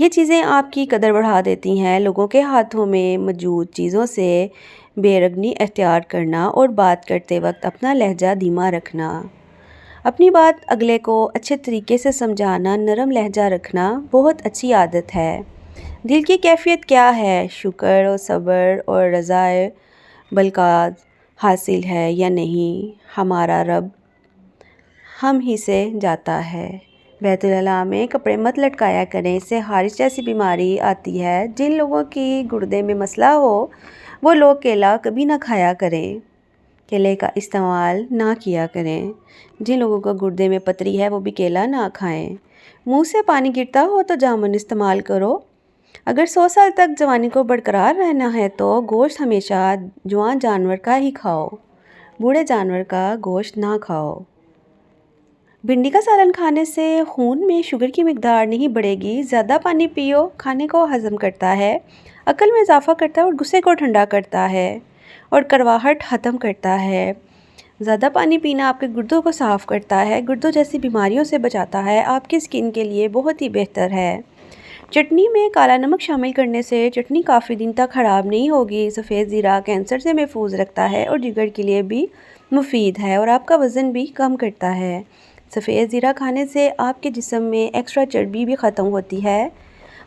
یہ چیزیں آپ کی قدر بڑھا دیتی ہیں۔ لوگوں کے ہاتھوں میں موجود چیزوں سے بے رگنی اختیار کرنا اور بات کرتے وقت اپنا لہجہ دھیما رکھنا، اپنی بات اگلے کو اچھے طریقے سے سمجھانا، نرم لہجہ رکھنا بہت اچھی عادت ہے۔ دل کی کیفیت کیا ہے؟ شکر و صبر اور رضائے بالقاد حاصل ہے یا نہیں، ہمارا رب ہم ہی سے جاتا ہے۔ بیت الخلاء میں کپڑے مت لٹکایا کریں، اس سے خارش جیسی بیماری آتی ہے۔ جن لوگوں کی گردے میں مسئلہ ہو وہ لوگ کیلا کبھی نہ کھایا کریں، کیلے کا استعمال نہ کیا کریں۔ جن لوگوں کو گردے میں پتری ہے وہ بھی کیلا نہ کھائیں۔ منہ سے پانی گرتا ہو تو جامن استعمال کرو۔ اگر 100 سال تک جوانی کو برقرار رہنا ہے تو گوشت ہمیشہ جوان جانور کا ہی کھاؤ، بوڑھے جانور کا گوشت نہ کھاؤ۔ بھنڈی کا سالن کھانے سے خون میں شوگر کی مقدار نہیں بڑھے گی۔ زیادہ پانی پیو، کھانے کو ہضم کرتا ہے، عقل میں اضافہ کرتا ہے اور غصے کو ٹھنڈا کرتا ہے اور کڑواہٹ ختم کرتا ہے۔ زیادہ پانی پینا آپ کے گردوں کو صاف کرتا ہے، گردوں جیسی بیماریوں سے بچاتا ہے، آپ کی سکن کے لیے بہت ہی بہتر ہے۔ چٹنی میں کالا نمک شامل کرنے سے چٹنی کافی دن تک خراب نہیں ہوگی۔ سفید زیرہ کینسر سے محفوظ رکھتا ہے اور جگر کے لیے بھی مفید ہے اور آپ کا وزن بھی کم کرتا ہے۔ سفید زیرہ کھانے سے آپ کے جسم میں ایکسٹرا چربی بھی ختم ہوتی ہے۔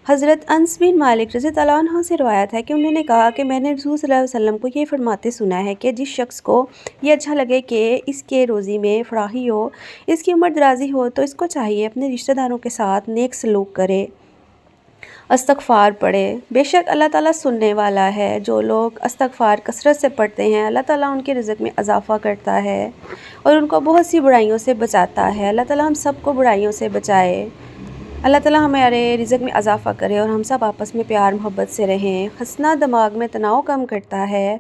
حضرت انس بن مالک رضی اللہ عنہ سے روایت ہے کہ انہوں نے کہا کہ میں نے رسول صلی اللہ علیہ وسلم کو یہ فرماتے سنا ہے کہ جس شخص کو یہ اچھا لگے کہ اس کے روزی میں فراخی ہو، اس کی عمر درازی ہو، تو اس کو چاہیے اپنے رشتہ داروں کے ساتھ نیک سلوک کرے، استغفار پڑھے۔ بے شک اللہ تعالیٰ سننے والا ہے۔ جو لوگ استغفار کثرت سے پڑھتے ہیں اللہ تعالیٰ ان کے رزق میں اضافہ کرتا ہے اور ان کو بہت سی برائیوں سے بچاتا ہے۔ اللہ تعالیٰ ہم سب کو برائیوں سے بچائے۔ اللہ تعالیٰ ہمارے رزق میں اضافہ کرے اور ہم سب آپس میں پیار محبت سے رہیں۔ ہنسنا دماغ میں تناؤ کم کرتا ہے۔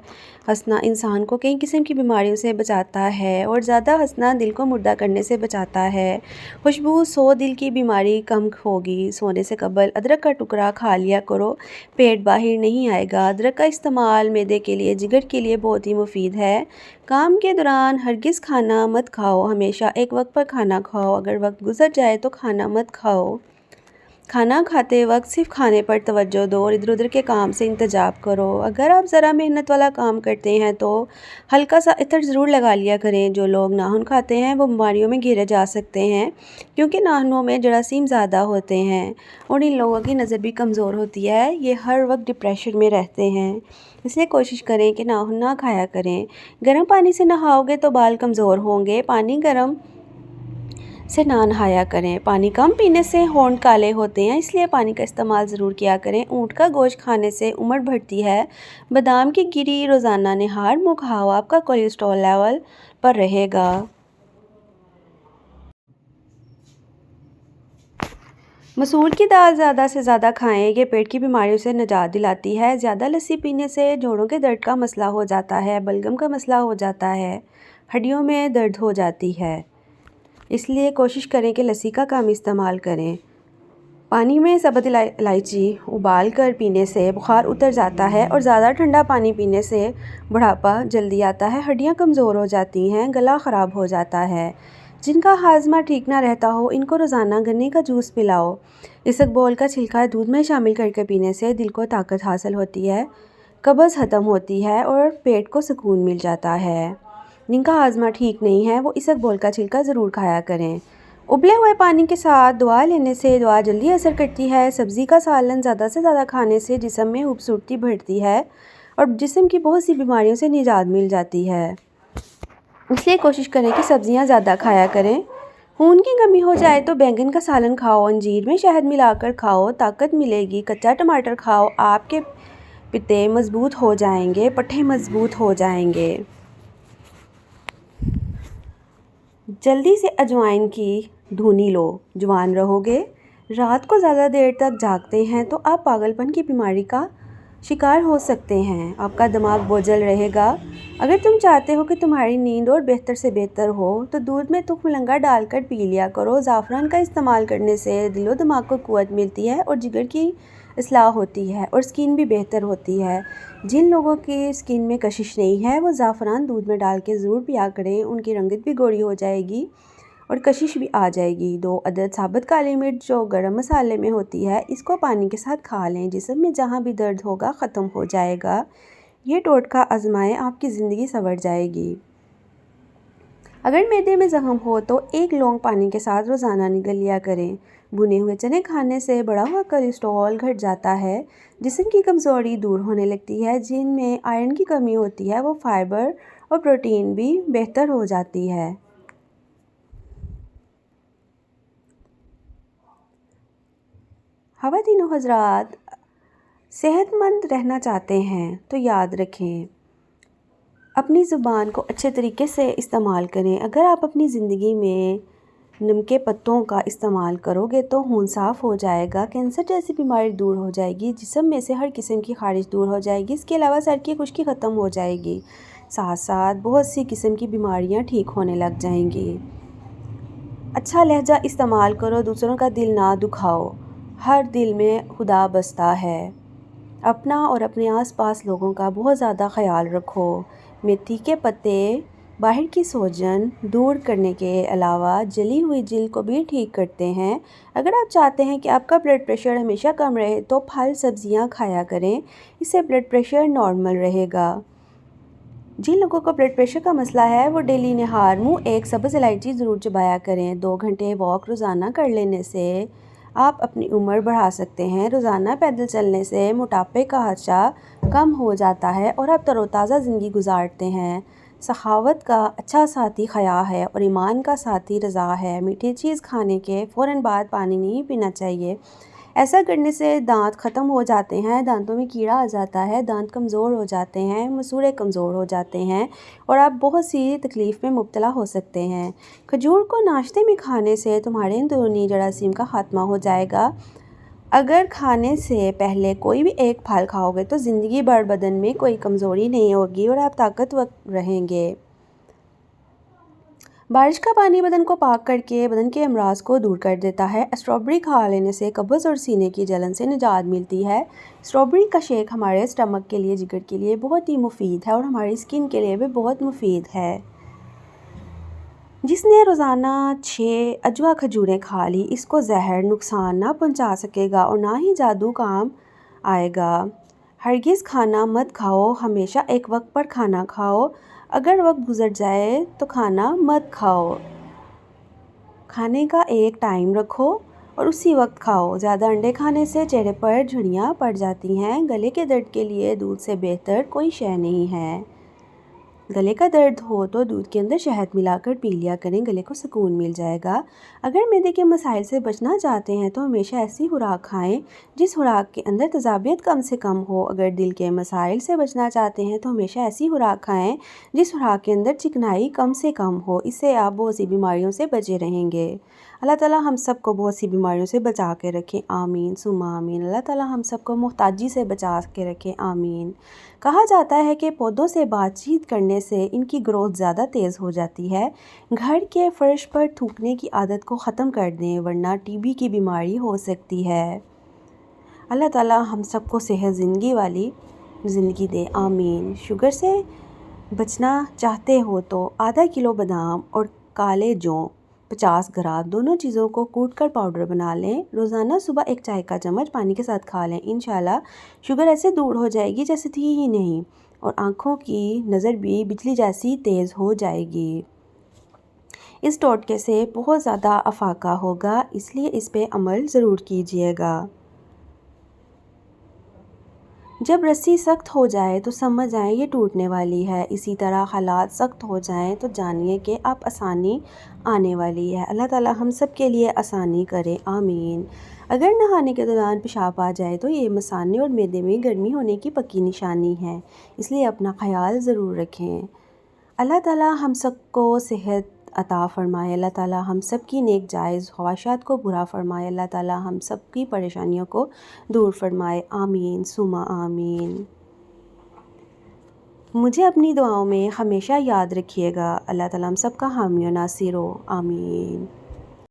ہنسنا انسان کو کئی قسم کی بیماریوں سے بچاتا ہے اور زیادہ ہنسنا دل کو مردہ کرنے سے بچاتا ہے۔ خوشبو سو دل کی بیماری کم ہوگی۔ سونے سے قبل ادرک کا ٹکڑا کھا لیا کرو، پیٹ باہر نہیں آئے گا۔ ادرک کا استعمال معدے کے لیے، جگر کے لیے بہت ہی مفید ہے۔ کام کے دوران ہرگز کھانا مت کھاؤ، ہمیشہ ایک وقت پر کھانا کھاؤ۔ اگر وقت گزر جائے تو کھانا مت کھاؤ۔ کھانا کھاتے وقت صرف کھانے پر توجہ دو اور ادھر ادھر کے کام سے انتجاب کرو۔ اگر آپ ذرا محنت والا کام کرتے ہیں تو ہلکا سا عطر ضرور لگا لیا کریں۔ جو لوگ ناخن کھاتے ہیں وہ بیماریوں میں گھیرے جا سکتے ہیں کیونکہ ناخنوں میں جراثیم زیادہ ہوتے ہیں اور ان لوگوں کی نظر بھی کمزور ہوتی ہے۔ یہ ہر وقت ڈپریشن میں رہتے ہیں، اس لیے کوشش کریں کہ ناخن نہ کھایا کریں۔ گرم پانی سے نہاؤ گے تو بال کمزور ہوں گے، پانی گرم سے نہ نہایا کریں۔ پانی کم پینے سے ہونٹ کالے ہوتے ہیں، اس لیے پانی کا استعمال ضرور کیا کریں۔ اونٹ کا گوشت کھانے سے عمر بڑھتی ہے۔ بادام کی گری روزانہ نہار منہ کھاؤ، آپ کا کولیسٹرول لیول پر رہے گا۔ مسور کی دال زیادہ سے زیادہ کھائیں، یہ پیٹ کی بیماریوں سے نجات دلاتی ہے۔ زیادہ لسی پینے سے جوڑوں کے درد کا مسئلہ ہو جاتا ہے، بلغم کا مسئلہ ہو جاتا ہے، ہڈیوں میں درد ہو جاتی ہے، اس لیے کوشش کریں کہ لسی کا کم استعمال کریں۔ پانی میں ثابت الائچی ابال کر پینے سے بخار اتر جاتا ہے اور زیادہ ٹھنڈا پانی پینے سے بڑھاپا جلدی آتا ہے، ہڈیاں کمزور ہو جاتی ہیں، گلا خراب ہو جاتا ہے۔ جن کا ہاضمہ ٹھیک نہ رہتا ہو ان کو روزانہ گنے کا جوس پلاؤ۔ اسبگول کا چھلکا دودھ میں شامل کر کے پینے سے دل کو طاقت حاصل ہوتی ہے، قبض ختم ہوتی ہے اور پیٹ کو سکون مل جاتا ہے۔ جن کا ہاضمہ ٹھیک نہیں ہے وہ اسبگول کا چھلکا ضرور کھایا کریں۔ ابلے ہوئے پانی کے ساتھ دعا لینے سے دعا جلدی اثر کرتی ہے۔ سبزی کا سالن زیادہ سے زیادہ کھانے سے جسم میں خوبصورتی بڑھتی ہے اور جسم کی بہت سی بیماریوں سے نجات مل جاتی ہے، اس لیے کوشش کریں کہ سبزیاں زیادہ کھایا کریں۔ خون کی کمی ہو جائے تو بینگن کا سالن کھاؤ، انجیر میں شہد ملا کر کھاؤ، طاقت ملے گی۔ کچا ٹماٹر کھاؤ، آپ کے پتے مضبوط ہو جائیں گے، پٹھے مضبوط ہو جائیں گے۔ جلدی سے اجوائن کی دھونی لو، جوان رہو گے۔ رات کو زیادہ دیر تک جاگتے ہیں تو آپ پاگل پن کی بیماری کا شکار ہو سکتے ہیں، آپ کا دماغ بوجھل رہے گا۔ اگر تم چاہتے ہو کہ تمہاری نیند اور بہتر سے بہتر ہو تو دودھ میں تخم لنگا ڈال کر پی لیا کرو۔ زعفران کا استعمال کرنے سے دل و دماغ کو قوت ملتی ہے اور جگر کی اصلاح ہوتی ہے اور سکن بھی بہتر ہوتی ہے۔ جن لوگوں کی سکن میں کشش نہیں ہے وہ زعفران دودھ میں ڈال کے ضرور پیا کریں، ان کی رنگت بھی گوری ہو جائے گی اور کشش بھی آ جائے گی۔ 2 عدد ثابت کالی مرچ جو گرم مسالے میں ہوتی ہے، اس کو پانی کے ساتھ کھا لیں، جسم میں جہاں بھی درد ہوگا ختم ہو جائے گا۔ یہ ٹوٹکا آزمائیں، آپ کی زندگی سنور جائے گی۔ اگر معدے میں زخم ہو تو 1 لونگ پانی کے ساتھ روزانہ نگل لیا کریں۔ بھنے ہوئے چنے کھانے سے بڑھا ہوا کولیسٹرول گھٹ جاتا ہے، جسم کی کمزوری دور ہونے لگتی ہے، جن میں آئرن کی کمی ہوتی ہے وہ فائبر اور پروٹین بھی بہتر ہو جاتی ہے۔ خواتین و حضرات، صحت مند رہنا چاہتے ہیں تو یاد رکھیں، اپنی زبان کو اچھے طریقے سے استعمال کریں۔ اگر آپ اپنی زندگی میں نم کے پتوں کا استعمال کرو گے تو خون صاف ہو جائے گا، کینسر جیسی بیماری دور ہو جائے گی، جسم میں سے ہر قسم کی خارش دور ہو جائے گی، اس کے علاوہ سر کی خشکی ختم ہو جائے گی، ساتھ ساتھ بہت سی قسم کی بیماریاں ٹھیک ہونے لگ جائیں گی۔ اچھا لہجہ استعمال کرو، دوسروں کا دل نہ دکھاؤ، ہر دل میں خدا بستا ہے۔ اپنا اور اپنے آس پاس لوگوں کا بہت زیادہ خیال رکھو۔ میتھی کے پتے باہر کی سوجن دور کرنے کے علاوہ جلی ہوئی جلد کو بھی ٹھیک کرتے ہیں۔ اگر آپ چاہتے ہیں کہ آپ کا بلڈ پریشر ہمیشہ کم رہے تو پھل سبزیاں کھایا کریں، اس سے بلڈ پریشر نارمل رہے گا۔ جن لوگوں کو بلڈ پریشر کا مسئلہ ہے وہ ڈیلی نہار منہ 1 سبز الائچی ضرور چبایا کریں۔ 2 گھنٹے واک روزانہ کر لینے سے آپ اپنی عمر بڑھا سکتے ہیں۔ روزانہ پیدل چلنے سے موٹاپے کا خدشہ کم ہو جاتا ہے اور آپ تر و تازہ زندگی گزارتے ہیں۔ سخاوت کا اچھا ساتھی حیا ہے اور ایمان کا ساتھی رضا ہے۔ میٹھی چیز کھانے کے فوراً بعد پانی نہیں پینا چاہیے، ایسا کرنے سے دانت ختم ہو جاتے ہیں، دانتوں میں کیڑا آ جاتا ہے، دانت کمزور ہو جاتے ہیں، مسوڑھے کمزور ہو جاتے ہیں اور آپ بہت سی تکلیف میں مبتلا ہو سکتے ہیں۔ کھجور کو ناشتے میں کھانے سے تمہارے اندرونی جراثیم کا خاتمہ ہو جائے گا۔ اگر کھانے سے پہلے کوئی بھی ایک پھل کھاؤ گے تو زندگی بھر بدن میں کوئی کمزوری نہیں ہوگی اور آپ طاقتور رہیں گے۔ بارش کا پانی بدن کو پاک کر کے بدن کے امراض کو دور کر دیتا ہے۔ اسٹرابیری کھا لینے سے قبض اور سینے کی جلن سے نجات ملتی ہے۔ اسٹرابیری کا شیک ہمارے اسٹمک کے لیے، جگر کے لیے بہت ہی مفید ہے اور ہماری اسکن کے لیے بھی بہت مفید ہے۔ جس نے روزانہ 6 عجوا کھجوریں کھا لی، اس کو زہر نقصان نہ پہنچا سکے گا اور نہ ہی جادو کام آئے گا۔ ہرگز کھانا مت کھاؤ، ہمیشہ ایک وقت پر کھانا کھاؤ۔ اگر وقت گزر جائے تو کھانا مت کھاؤ۔ کھانے کا ایک ٹائم رکھو اور اسی وقت کھاؤ۔ زیادہ انڈے کھانے سے چہرے پر جھڑیاں پڑ جاتی ہیں۔ گلے کے درد کے لیے دودھ سے بہتر کوئی شے نہیں ہے۔ گلے کا درد ہو تو دودھ کے اندر شہد ملا کر پی لیا کریں، گلے کو سکون مل جائے گا۔ اگر معدے کے مسائل سے بچنا چاہتے ہیں تو ہمیشہ ایسی خوراک کھائیں جس خوراک کے اندر تیزابیت کم سے کم ہو۔ اگر دل کے مسائل سے بچنا چاہتے ہیں تو ہمیشہ ایسی خوراک کھائیں جس خوراک کے اندر چکنائی کم سے کم ہو، اس سے آپ بہت سی بیماریوں سے بچے رہیں گے۔ اللہ تعالیٰ ہم سب کو بہت سی بیماریوں سے بچا کے رکھیں، آمین ثم آمین۔ اللہ تعالیٰ ہم سب کو محتاجی سے بچا کے رکھیں، آمین۔ کہا جاتا ہے کہ پودوں سے بات چیت کرنے سے ان کی گروتھ زیادہ تیز ہو جاتی ہے۔ گھر کے فرش پر تھوکنے کی عادت کو ختم کر دیں ورنہ ٹی بی کی بیماری ہو سکتی ہے۔ اللہ تعالیٰ ہم سب کو صحت زندگی والی زندگی دے، آمین۔ شوگر سے بچنا چاہتے ہو تو ½ کلو بادام اور کالے جو 50 گرام دونوں چیزوں کو کوٹ کر پاؤڈر بنا لیں، روزانہ صبح 1 چائے کا چمچ پانی کے ساتھ کھا لیں، انشاءاللہ شوگر ایسے دور ہو جائے گی جیسے تھی ہی نہیں اور آنکھوں کی نظر بھی بجلی جیسی تیز ہو جائے گی۔ اس ٹوٹکے سے بہت زیادہ افاقہ ہوگا، اس لیے اس پہ عمل ضرور کیجیے گا۔ جب رسی سخت ہو جائے تو سمجھ جائیں یہ ٹوٹنے والی ہے، اسی طرح حالات سخت ہو جائیں تو جانیے کہ اب آسانی آنے والی ہے۔ اللہ تعالیٰ ہم سب کے لیے آسانی کرے، آمین۔ اگر نہانے کے دوران پیشاب آ جائے تو یہ مثانے اور معدے میں گرمی ہونے کی پکی نشانی ہے، اس لیے اپنا خیال ضرور رکھیں۔ اللہ تعالیٰ ہم سب کو صحت عطا فرمائے، اللہ تعالیٰ ہم سب کی نیک جائز خواہشات کو پورا فرمائے، اللہ تعالیٰ ہم سب کی پریشانیوں کو دور فرمائے، آمین ثم آمین۔ مجھے اپنی دعاؤں میں ہمیشہ یاد رکھیے گا۔ اللہ تعالیٰ ہم سب کا حامی و ناصر ہو، آمین۔